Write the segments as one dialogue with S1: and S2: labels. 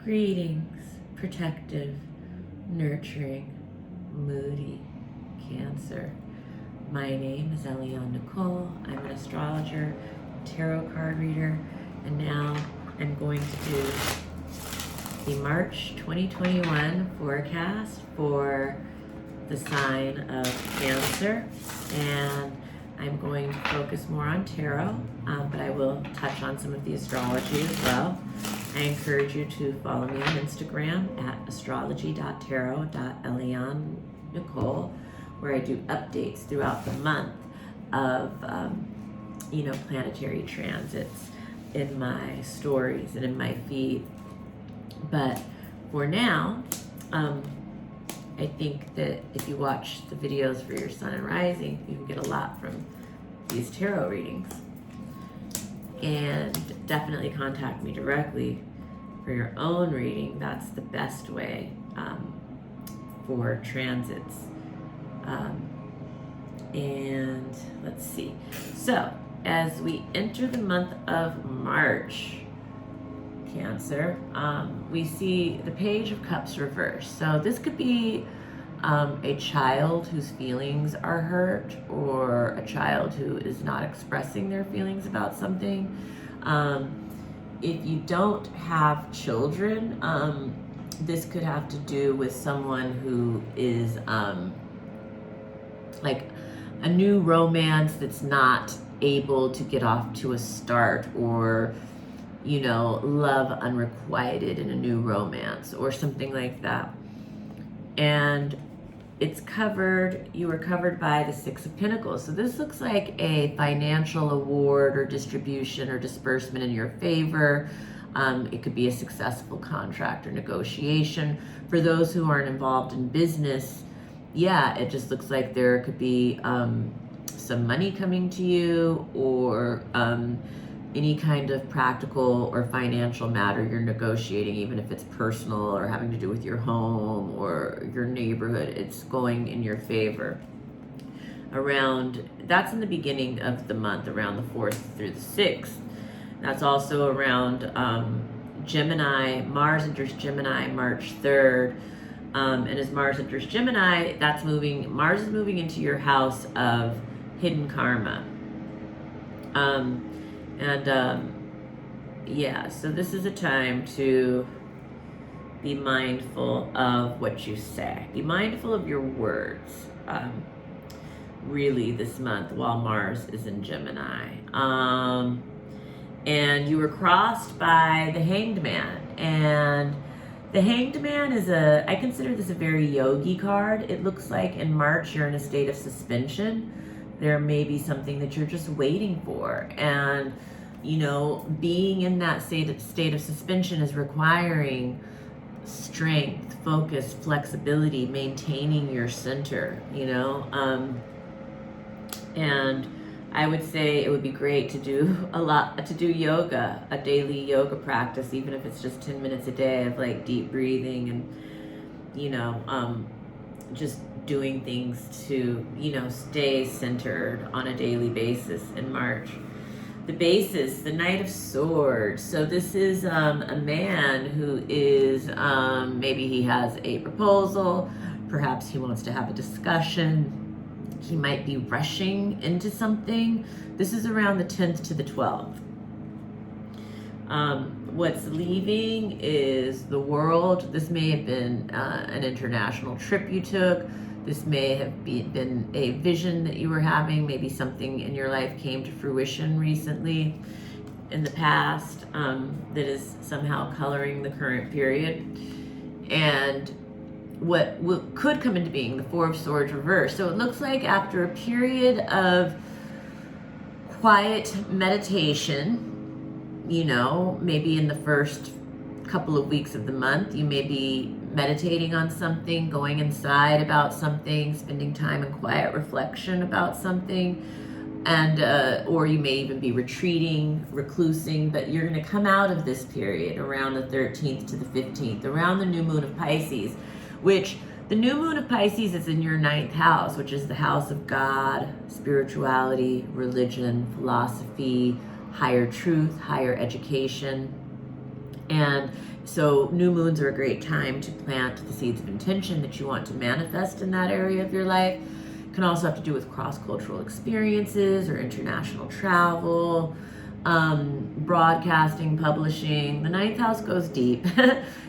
S1: Greetings, protective, nurturing, moody Cancer. My name is Eliane Nicole. I'm an astrologer, tarot card reader, and now I'm going to do the March 2021 forecast for the sign of Cancer. And I'm going to focus more on tarot, but I will touch on some of the astrology as well. I encourage you to follow me on Instagram at astrology.tarot.Eliane Nicole, where I do updates throughout the month of, planetary transits in my stories and in my feed. But for now, I think that if you watch the videos for your sun and rising, you can get a lot from these tarot readings. And definitely contact me directly for your own reading. That's the best way for transits. And let's see. So as we enter the month of March, Cancer, we see the Page of Cups reversed. So this could be a child whose feelings are hurt, or a child who is not expressing their feelings about something. If you don't have children, this could have to do with someone who is like a new romance that's not able to get off to a start, or love unrequited in a new romance or something like that. And you were covered by the Six of Pentacles. So this looks like a financial award or distribution or disbursement in your favor. It could be a successful contract or negotiation. For those who aren't involved in business, it just looks like there could be some money coming to you, or any kind of practical or financial matter you're negotiating, even if it's personal or having to do with your home or your neighborhood, it's going in your favor. That's in the beginning of the month, around the 4th through the 6th. That's also around Gemini. Mars enters Gemini March 3rd. And as Mars enters Gemini, Mars is moving into your house of hidden karma. So this is a time to be mindful of what you say. Be mindful of your words, really, this month while Mars is in Gemini. And you were crossed by the Hanged Man. And the Hanged Man I consider this a very yogi card. It looks like in March you're in a state of suspension. There may be something that you're just waiting for. And being in that state of suspension is requiring strength, focus, flexibility, maintaining your center, and I would say it would be great to do yoga, a daily yoga practice, even if it's just 10 minutes a day of like deep breathing and, just doing things to, stay centered on a daily basis in March. The basis, the Knight of Swords. So this is a man who is, maybe he has a proposal, perhaps he wants to have a discussion, he might be rushing into something. This is around the 10th to the 12th. What's leaving is the world. This may have been an international trip you took. This may have been a vision that you were having. Maybe something in your life came to fruition recently in the past that is somehow coloring the current period. And what could come into being, the Four of Swords reversed. So it looks like after a period of quiet meditation, maybe in the first couple of weeks of the month, you may be meditating on something, going inside about something, spending time in quiet reflection about something, and or you may even be retreating, reclusing, but you're going to come out of this period around the 13th to the 15th, around the new moon of Pisces, which the new moon of Pisces is in your 9th house, which is the house of God, spirituality, religion, philosophy, higher truth, higher education. And so new moons are a great time to plant the seeds of intention that you want to manifest in that area of your life. It can also have to do with cross-cultural experiences or international travel, broadcasting, publishing. The ninth house goes deep,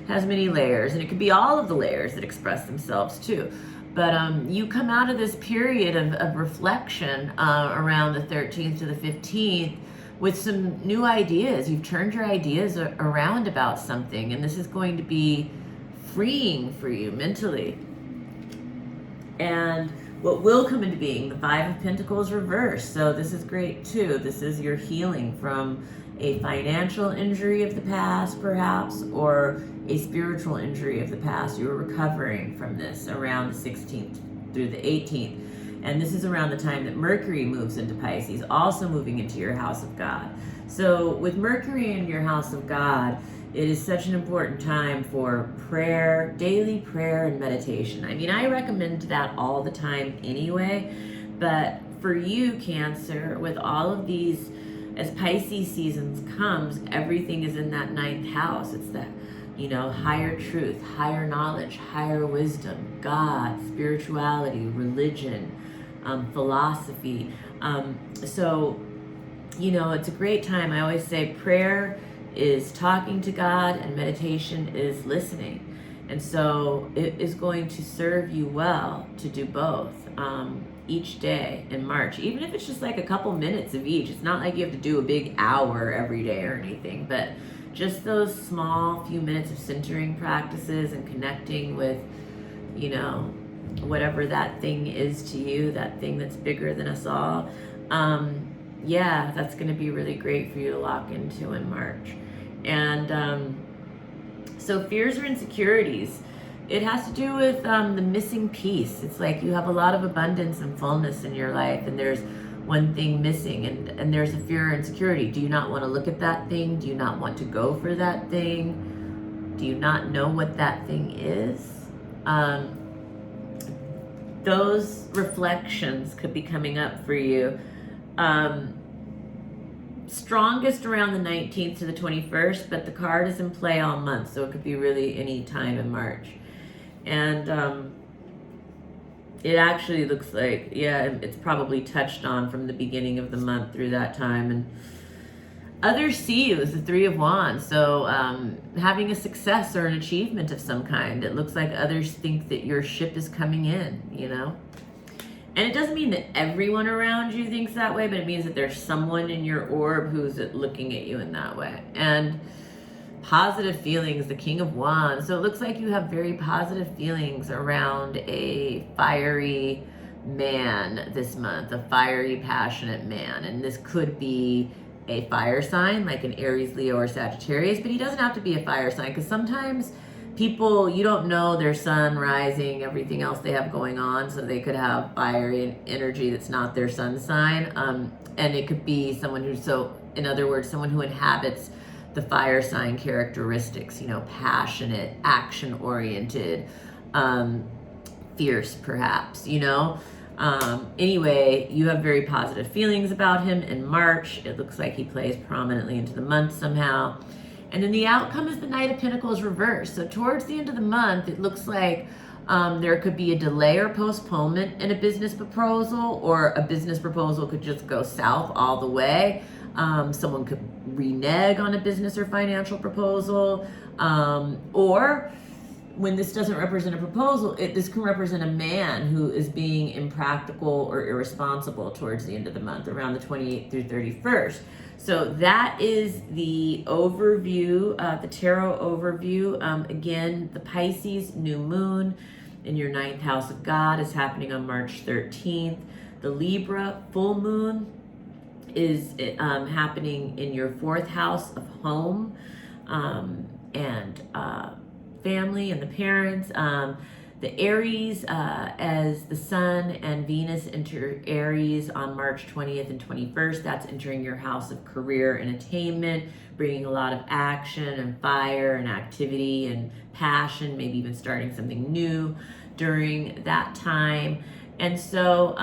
S1: has many layers, and it could be all of the layers that express themselves too. But you come out of this period of reflection around the 13th to the 15th with some new ideas. You've turned your ideas around about something, and this is going to be freeing for you mentally. And what will come into being, the Five of Pentacles reversed. So this is great too. This is your healing from a financial injury of the past, perhaps, or a spiritual injury of the past. You're recovering from this around the 16th through the 18th. And this is around the time that Mercury moves into Pisces, also moving into your house of God. So with Mercury in your house of God, it is such an important time for prayer, daily prayer and meditation. I mean, I recommend that all the time anyway, but for you, Cancer, with all of these, as Pisces seasons comes, everything is in that ninth house. It's that, higher truth, higher knowledge, higher wisdom, God, spirituality, religion, philosophy. So, it's a great time. I always say prayer is talking to God and meditation is listening. And so it is going to serve you well to do both each day in March, even if it's just like a couple minutes of each. It's not like you have to do a big hour every day or anything, but just those small few minutes of centering practices and connecting with, whatever that thing is to you, that thing that's bigger than us all. That's going to be really great for you to lock into in March. And so fears or insecurities, it has to do with the missing piece. It's like you have a lot of abundance and fullness in your life, and there's one thing missing, and there's a fear or insecurity. Do you not want to look at that thing? Do you not want to go for that thing? Do you not know what that thing is? Those reflections could be coming up for you. Strongest around the 19th to the 21st, but the card is in play all month, so it could be really any time in March. And it actually looks like, it's probably touched on from the beginning of the month through that time. And others see you as the Three of Wands, so having a success or an achievement of some kind. It looks like others think that your ship is coming in, And it doesn't mean that everyone around you thinks that way, but it means that there's someone in your orb who's looking at you in that way. And positive feelings, the King of Wands. So it looks like you have very positive feelings around a fiery man this month, a fiery, passionate man. And this could be a fire sign, like an Aries, Leo, or Sagittarius, but he doesn't have to be a fire sign, because sometimes people, you don't know their sun rising, everything else they have going on, so they could have fiery energy that's not their sun sign. And it could be someone who's, so in other words, someone who inhabits the fire sign characteristics, passionate, action-oriented, fierce perhaps, Anyway, you have very positive feelings about him in March. It looks like he plays prominently into the month somehow. And then the outcome is the Knight of Pentacles reversed. So towards the end of the month, it looks like there could be a delay or postponement in a business proposal, or a business proposal could just go south all the way. Someone could renege on a business or financial proposal, or when this doesn't represent a proposal, this can represent a man who is being impractical or irresponsible towards the end of the month, around the 28th through 31st. So that is the overview, the tarot overview. Again, the Pisces new moon in your ninth house of God is happening on March 13th. The Libra full moon is happening in your fourth house of home and family and the parents. The Aries, as the Sun and Venus enter Aries on March 20th and 21st, that's entering your house of career and attainment, bringing a lot of action and fire and activity and passion, maybe even starting something new during that time. And so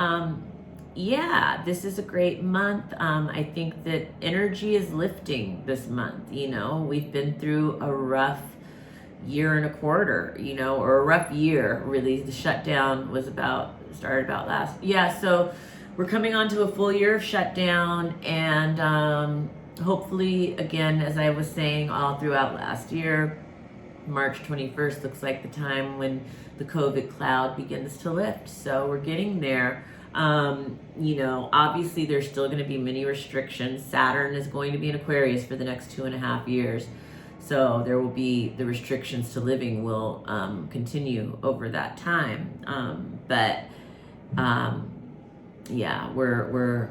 S1: yeah, this is a great month. I think that energy is lifting this month. You know, we've been through a rough year and a quarter, you know, or a rough year, really. The shutdown started about last. Yeah, so we're coming on to a full year of shutdown, and hopefully, again, as I was saying all throughout last year, March 21st looks like the time when the COVID cloud begins to lift. So we're getting there. You know, obviously there's still going to be many restrictions. Saturn is going to be in Aquarius for the next 2.5 years. So there will be, the restrictions to living will continue over that time. Yeah, we're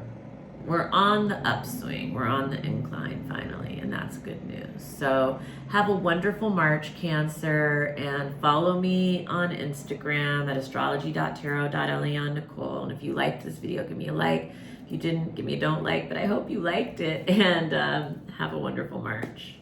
S1: on the upswing. We're on the incline finally, and that's good news. So have a wonderful March, Cancer, and follow me on Instagram at astrology.tarot.Eliane Nicole. And if you liked this video, give me a like. If you didn't, give me a don't like, but I hope you liked it. And have a wonderful March.